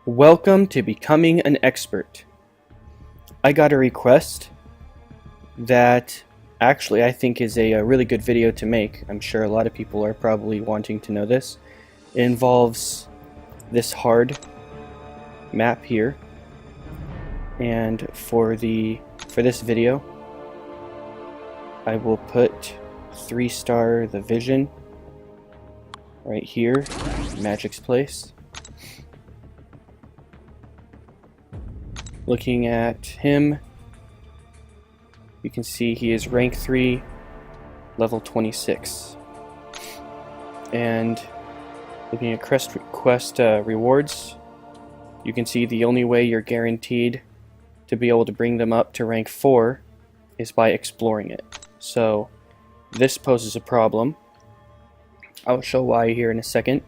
Welcome to Becoming an Expert. I got a request that actually I think is a really good video to make. I'm sure a lot of people are probably wanting to know this. It involves this hard map here, and for this video I will put 3-star the vision right here, Magic's place. Looking at him, you can see he is rank 3, level 26. And looking at quest rewards, you can see the only way you're guaranteed to be able to bring them up to rank 4 is by exploring it. So this poses a problem. I'll show why here in a second.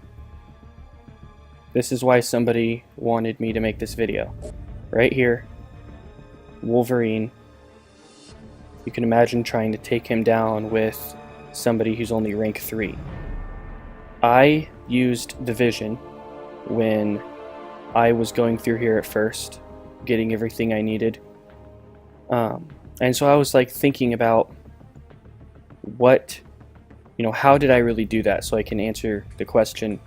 This is why somebody wanted me to make this video. Right here, Wolverine. You can imagine trying to take him down with somebody who's only rank 3. I used the vision when I was going through here at first, getting everything I needed. And so I was like thinking about how did I really do that, so I can answer the question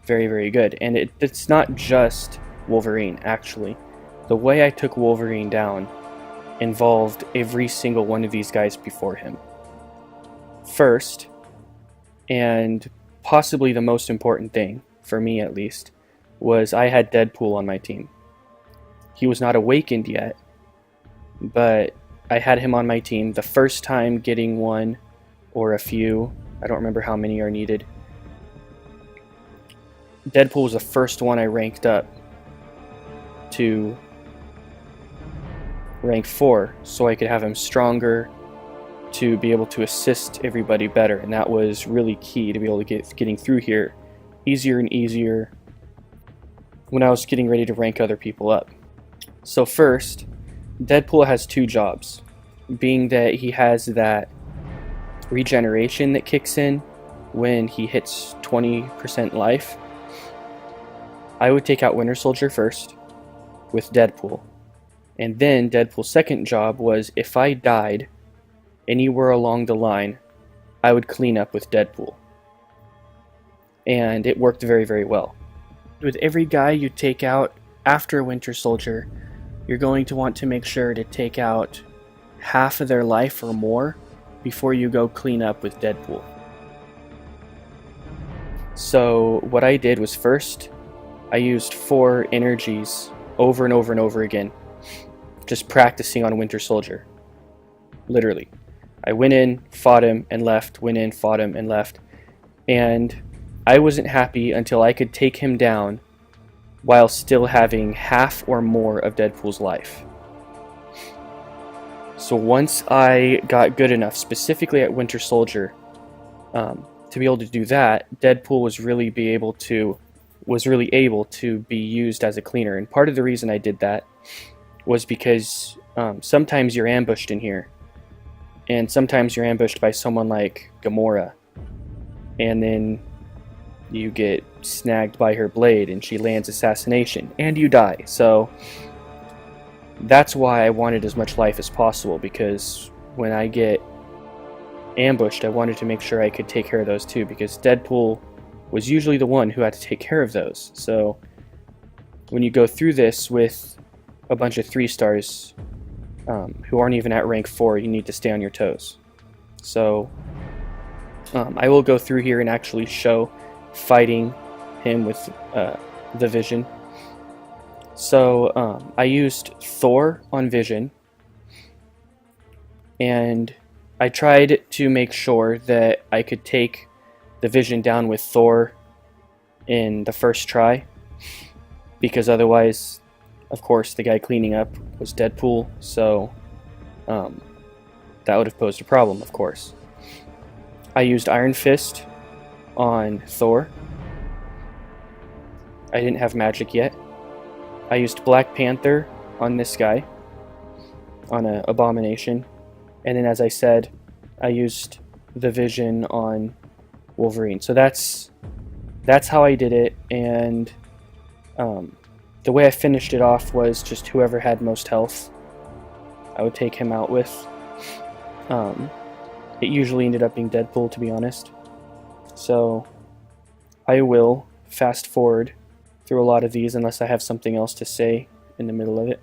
very, very good. And it's not just Wolverine, actually. The way I took Wolverine down involved every single one of these guys before him. First, and possibly the most important thing, for me at least, was I had Deadpool on my team. He was not awakened yet, but I had him on my team. The first time getting one or a few, I don't remember how many are needed. Deadpool was the first one I ranked up to rank 4 so I could have him stronger to be able to assist everybody better, and that was really key to be able to getting through here easier and easier when I was getting ready to rank other people up. So first, Deadpool has 2 jobs, being that he has that regeneration that kicks in when he hits 20% life. I would take out Winter Soldier first with Deadpool. And then Deadpool's second job was, if I died anywhere along the line, I would clean up with Deadpool. And it worked very, very well. With every guy you take out after Winter Soldier, you're going to want to make sure to take out half of their life or more before you go clean up with Deadpool. So what I did was, first, I used 4 energies over and over and over again, just practicing on Winter Soldier. Literally. I went in, fought him, and left, went in, fought him, and left. And I wasn't happy until I could take him down while still having half or more of Deadpool's life. So once I got good enough, specifically at Winter Soldier, to be able to do that, Deadpool was really able to be used as a cleaner. And part of the reason I did that was because sometimes you're ambushed in here, and sometimes you're ambushed by someone like Gamora, and then you get snagged by her blade and she lands assassination and you die. So that's why I wanted as much life as possible, because when I get ambushed, I wanted to make sure I could take care of those too, because Deadpool was usually the one who had to take care of those. So when you go through this with a bunch of 3-stars who aren't even at rank 4, you need to stay on your toes. So I will go through here and actually show fighting him with the vision. So I used Thor on vision, and I tried to make sure that I could take the vision down with Thor in the first try, because otherwise, of course, the guy cleaning up was Deadpool, so that would have posed a problem, of course. I used Iron Fist on Thor. I didn't have magic yet. I used Black Panther on this guy, on an Abomination. And then, as I said, I used the Vision on Wolverine. So that's how I did it, and The way I finished it off was just whoever had most health, I would take him out with. It usually ended up being Deadpool, to be honest. So I will fast forward through a lot of these unless I have something else to say in the middle of it.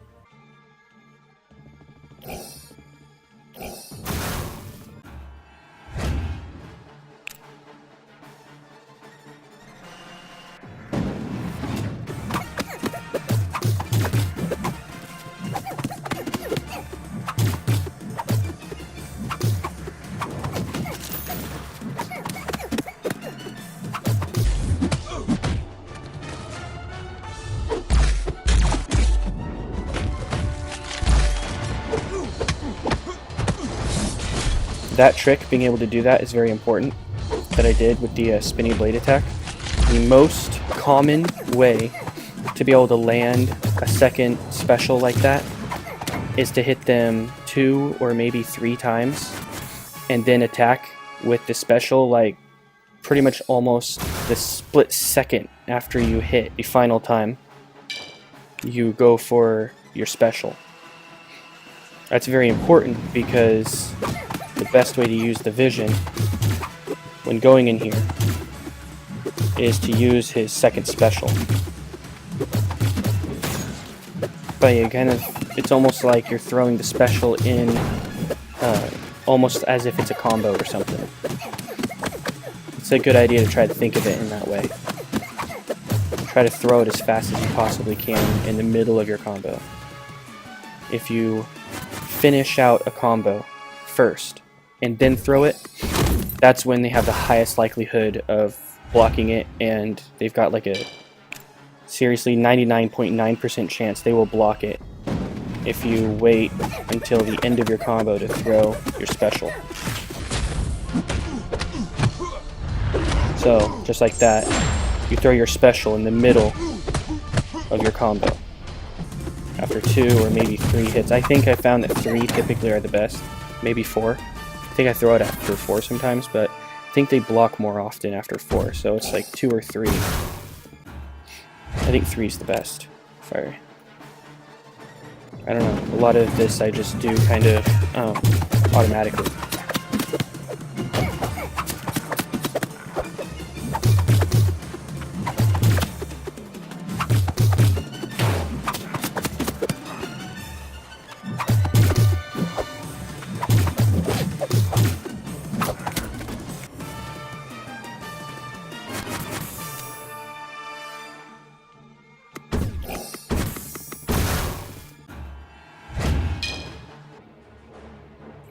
That trick, being able to do that, is very important, that I did with the spinny blade attack. The most common way to be able to land a second special like that is to hit them 2 or maybe 3 times and then attack with the special like pretty much almost the split second after you hit the final time you go for your special. That's very important because the best way to use the vision when going in here is to use his second special. But again, it's almost like you're throwing the special in almost as if it's a combo or something. It's a good idea to try to think of it in that way. Try to throw it as fast as you possibly can in the middle of your combo. If you finish out a combo first and then throw it, that's when they have the highest likelihood of blocking it, and they've got like a seriously 99.9% chance they will block it if you wait until the end of your combo to throw your special. So, just like that, you throw your special in the middle of your combo. After 2 or maybe 3 hits. I think I found that 3 typically are the best. Maybe 4. I think I throw it after 4 sometimes, but I think they block more often after 4, so it's like 2 or 3. I think 3 is the best. I don't know. A lot of this I just do kind of automatically.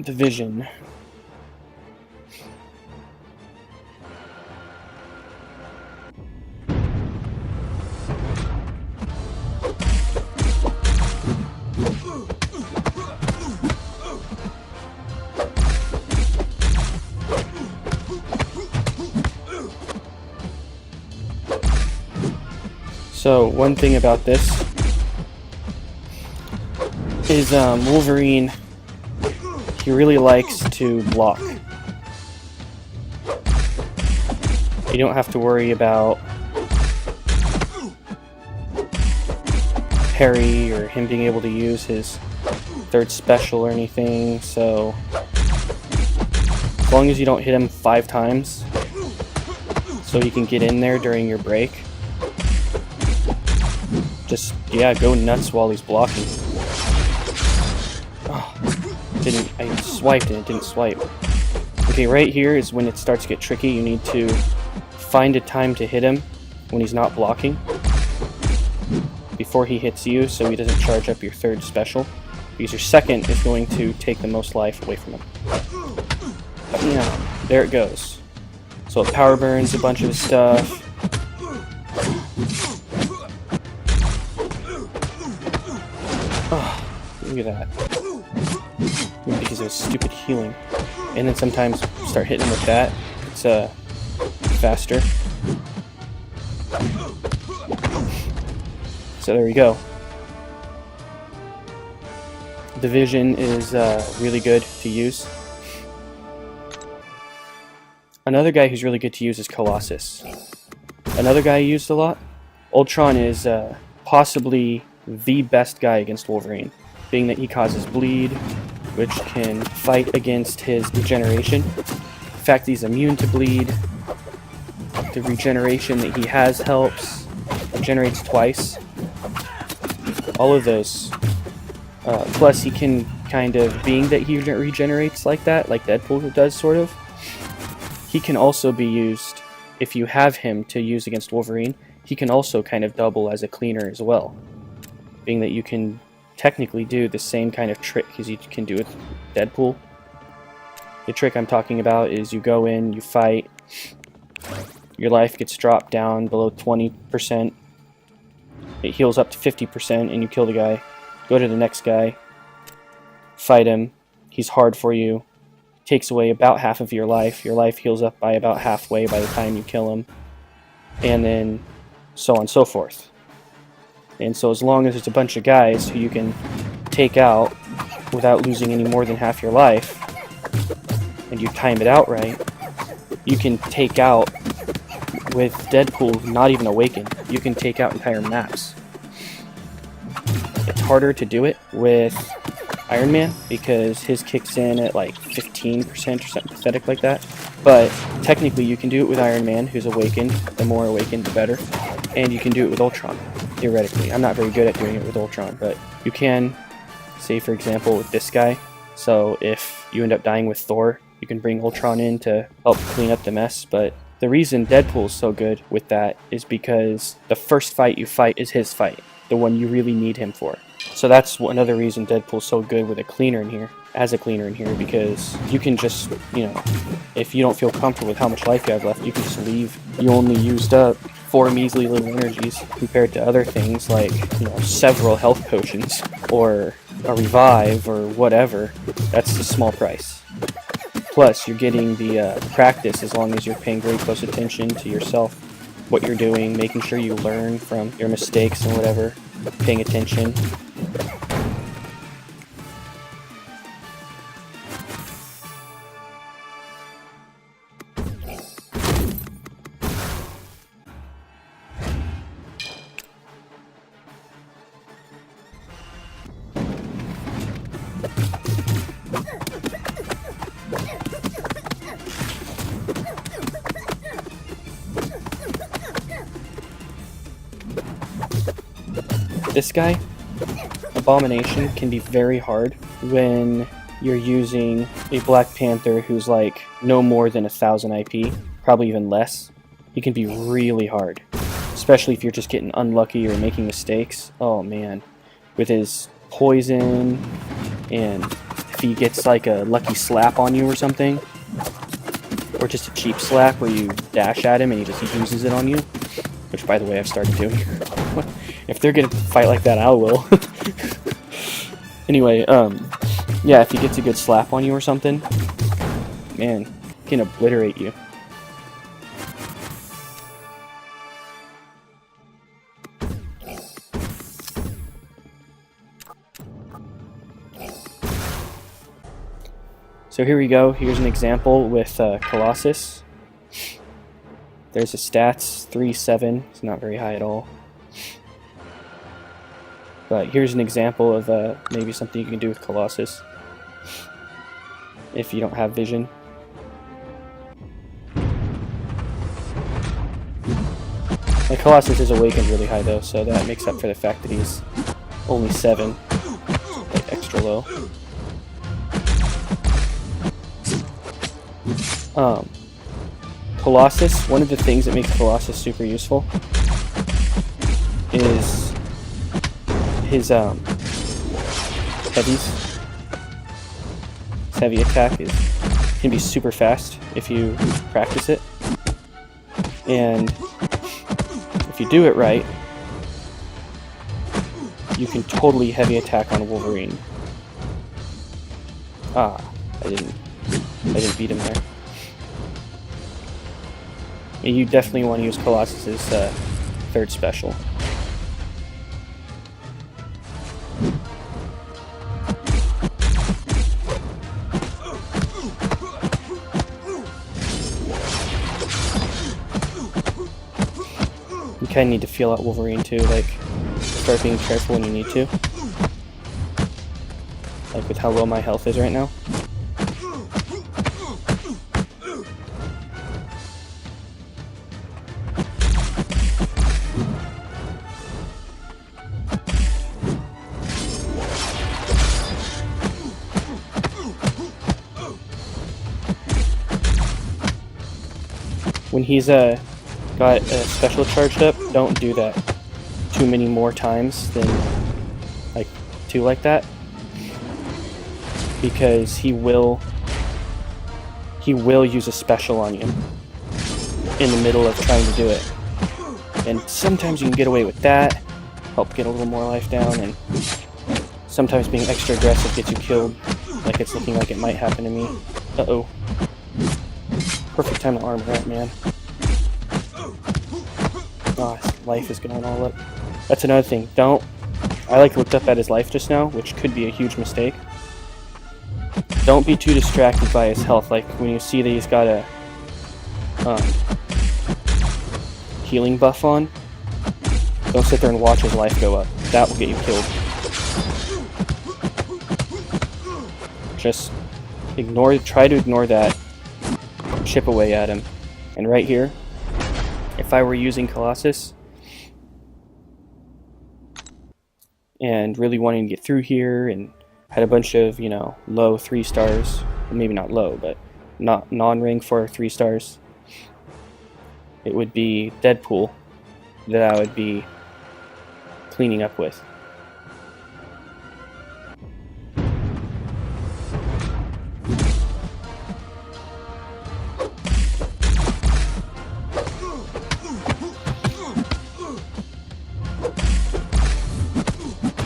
The vision. So one thing about this is Wolverine, he really likes to block. You don't have to worry about parry or him being able to use his third special or anything, so as long as you don't hit him 5 times so he can get in there during your break, just, yeah, go nuts while he's blocking. I swiped and it didn't swipe. Okay, right here is when it starts to get tricky. You need to find a time to hit him when he's not blocking before he hits you, so he doesn't charge up your third special, because your second is going to take the most life away from him. But yeah, there it goes. So it power burns a bunch of his stuff. Oh, look at that. Because of stupid healing. And then sometimes start hitting him with that. It's faster. So there we go. The vision is really good to use. Another guy who's really good to use is Colossus. Another guy I used a lot. Ultron is possibly the best guy against Wolverine, being that he causes bleed, which can fight against his regeneration. In fact, he's immune to bleed. The regeneration that he has helps. Regenerates twice. All of those. Plus, he can kind of, being that he regenerates like that, like Deadpool does sort of, he can also be used, if you have him to use against Wolverine, he can also kind of double as a cleaner as well. Being that you can technically do the same kind of trick as you can do with Deadpool. The trick I'm talking about is you go in, you fight, your life gets dropped down below 20%, it heals up to 50%, and you kill the guy. Go to the next guy, fight him, he's hard for you, takes away about half of your life heals up by about halfway by the time you kill him, and then so on and so forth. And so as long as there's a bunch of guys who you can take out without losing any more than half your life, and you time it out right, you can take out, with Deadpool not even awakened, you can take out entire maps. It's harder to do it with Iron Man because his kicks in at like 15% or something pathetic like that. But technically you can do it with Iron Man, who's awakened. The more awakened, the better. And you can do it with Ultron, theoretically. I'm not very good at doing it with Ultron, but you can, say for example, with this guy. So if you end up dying with Thor, you can bring Ultron in to help clean up the mess. But the reason Deadpool's so good with that is because the first fight you fight is his fight, the one you really need him for. So that's another reason Deadpool's so good with a cleaner in here, because you can just, you know, if you don't feel comfortable with how much life you have left, you can just leave. You only used up 4 measly little energies compared to other things like, you know, several health potions or a revive or whatever. That's a small price. Plus, you're getting the practice as long as you're paying very close attention to yourself, what you're doing, making sure you learn from your mistakes and whatever, paying attention. This guy, Abomination, can be very hard when you're using a Black Panther who's like no more than 1,000 IP, probably even less. He can be really hard, especially if you're just getting unlucky or making mistakes. Oh man, with his poison, and if he gets like a lucky slap on you or something, or just a cheap slap where you dash at him and he just uses it on you, which by the way I've started doing. If they're gonna fight like that, I will. Anyway, yeah, if he gets a good slap on you or something, man, he can obliterate you. So here we go. Here's an example with Colossus. There's his stats, 3-7. It's not very high at all. But here's an example of maybe something you can do with Colossus if you don't have vision. And Colossus is awakened really high though, so that makes up for the fact that he's only 7, like extra low. Colossus, one of the things that makes Colossus super useful is his heavies. His heavy attack can be super fast if you practice it, and if you do it right, you can totally heavy attack on Wolverine. Ah, I didn't beat him there. And you definitely want to use Colossus's third special. You kind of need to feel out Wolverine too, like start being careful when you need to. Like with how low my health is right now. When he's got a special charged up, don't do that too many more times than like 2 like that, because he will use a special on you in the middle of trying to do it, and sometimes you can get away with that, help get a little more life down, and sometimes being extra aggressive gets you killed, like it's looking like it might happen to me. Uh-oh. Perfect time to armor up, man. Oh, his life is going all up. That's another thing. I looked up at his life just now, which could be a huge mistake. Don't be too distracted by his health. Like when you see that he's got a healing buff on, don't sit there and watch his life go up. That will get you killed. Just try to ignore that. Chip away at him. And right here, if I were using Colossus and really wanting to get through here and had a bunch of, low 3 stars, well, maybe not low, but not non-rank for 3 stars, it would be Deadpool that I would be cleaning up with.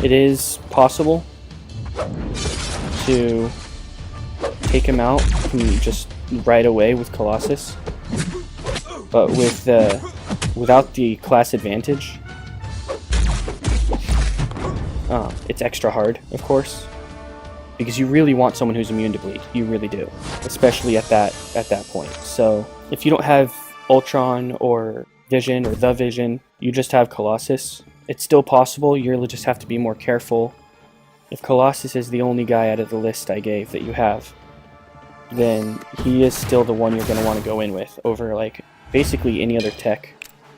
It is possible to take him out just right away with Colossus, but without the class advantage, it's extra hard, of course, because you really want someone who's immune to bleed. You really do, especially at that point. So if you don't have Ultron or Vision or the Vision, you just have Colossus. It's still possible, you'll just have to be more careful. If Colossus is the only guy out of the list I gave that you have, then he is still the one you're going to want to go in with over basically any other tech.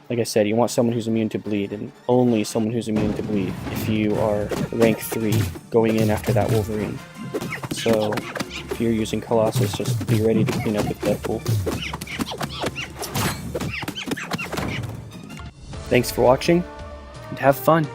Like I said, you want someone who's immune to bleed, and only someone who's immune to bleed if you are rank 3 going in after that Wolverine. So if you're using Colossus, just be ready to clean up with Deadpool. Thanks for watching, and have fun!